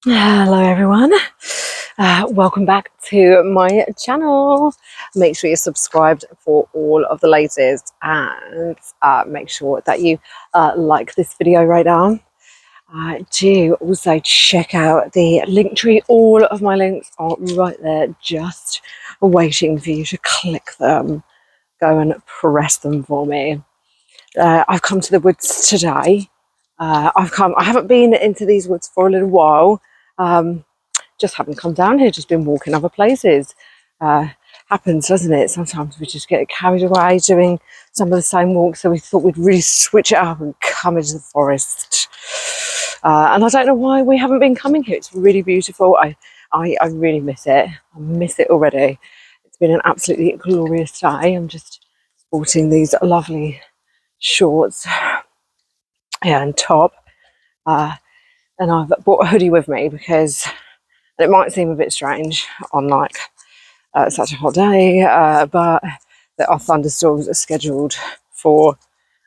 Hello everyone, welcome back to my channel. Make sure you're subscribed for all of the latest, and make sure that you like this video right now. Do also check out the link tree. All of my links are right there, just waiting for you to click them. Go and press them for me. I've come to the woods today. I haven't been into these woods for a little while. Just haven't come down here, just been walking other places. Happens, doesn't it? Sometimes we just get carried away doing some of the same walks, so we thought we'd really switch it up and come into the forest. And I don't know why we haven't been coming here. It's really beautiful. I really miss it. I miss it already. It's been an absolutely glorious day. I'm just sporting these lovely shorts and top. And I've brought a hoodie with me because it might seem a bit strange on like such a hot day, but there are thunderstorms are scheduled for,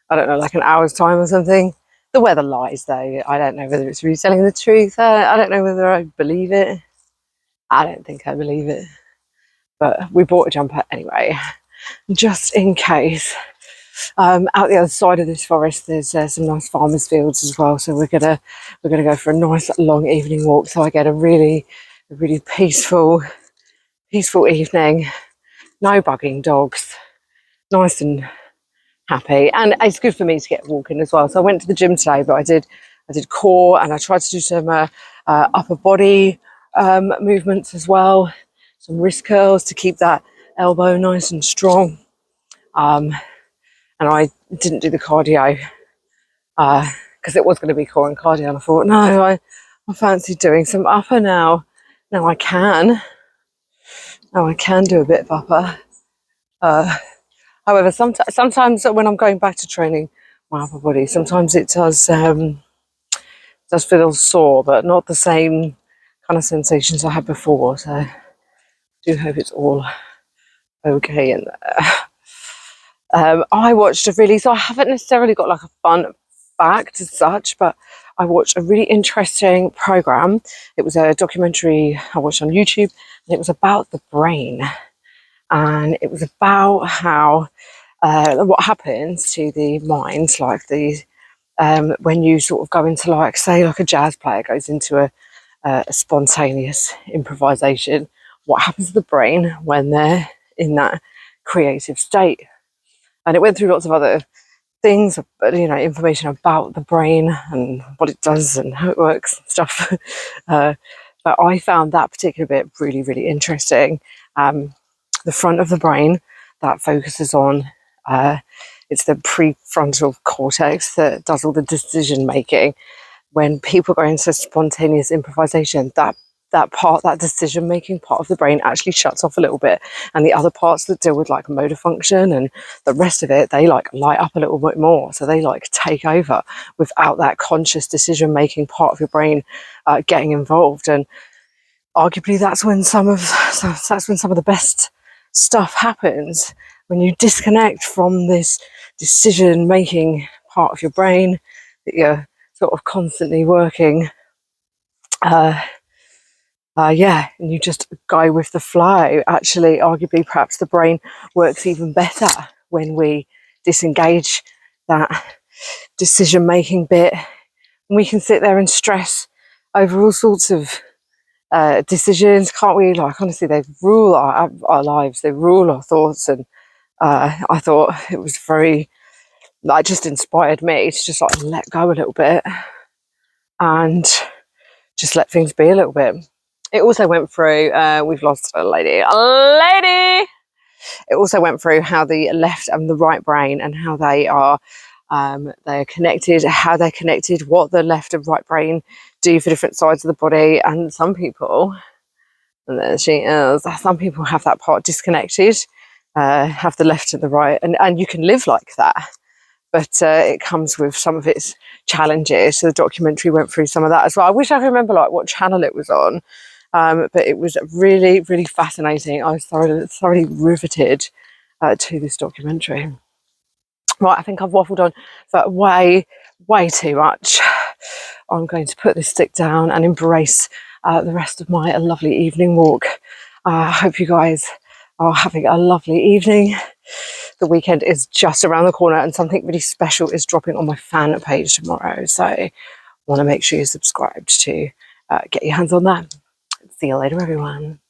I don't know, like an hour's time or something. The weather lies though. I don't know whether it's really telling the truth. I don't know whether I believe it. I don't think I believe it. But we bought a jumper anyway, just in case. Out the other side of this forest, there's some nice farmers' fields as well. So we're gonna go for a nice long evening walk. So I get a really peaceful evening. No bugging dogs. Nice and happy, and it's good for me to get walking as well. So I went to the gym today, but I did core, and I tried to do some upper body movements as well, some wrist curls to keep that elbow nice and strong. And I didn't do the cardio because it was going to be core and cardio, and I thought, no, I fancy doing some upper now. Now I can do a bit of upper. However, sometimes when I'm going back to training my upper body, sometimes it does feel sore, but not the same kind of sensations I had before. So I do hope it's all okay in there. I watched so I haven't necessarily got like a fun fact as such, but I watched a really interesting program. It was a documentary I watched on YouTube, and it was about the brain, and it was about how what happens to the minds, like when you sort of go into, like, say, like a jazz player goes into a spontaneous improvisation, what happens to the brain when they're in that creative state. And it went through lots of other things, but information about the brain and what it does and how it works and stuff. But I found that particular bit really interesting. The front of the brain that focuses on it's the prefrontal cortex that does all the decision making. When people go into spontaneous improvisation, that decision making part of the brain actually shuts off a little bit, and the other parts that deal with like motor function and the rest of it, they like light up a little bit more, so they like take over without that conscious decision making part of your brain getting involved. And arguably that's when some of the best stuff happens, when you disconnect from this decision making part of your brain that you're sort of constantly working. And you just go with the flow. Actually, arguably, perhaps the brain works even better when we disengage that decision making bit. And we can sit there and stress over all sorts of decisions, can't we? Like, honestly, they rule our lives, they rule our thoughts. And I thought it was very, like, just inspired me to just like let go a little bit and just let things be a little bit. It also went through, we've lost a lady. It also went through how the left and the right brain and how they're connected, how they're connected, what the left and right brain do for different sides of the body. And some people, and there she is, some people have that part disconnected, have the left and the right, and you can live like that. But it comes with some of its challenges. So the documentary went through some of that as well. I wish I could remember like what channel it was on, but it was really fascinating. I was thoroughly riveted to this documentary. Right, I think I've waffled on for way too much. I'm going to put this stick down and embrace the rest of my lovely evening walk. I hope you guys are having a lovely evening. The weekend is just around the corner and something really special is dropping on my fan page tomorrow. So I want to make sure you're subscribed to get your hands on that. See you later, everyone.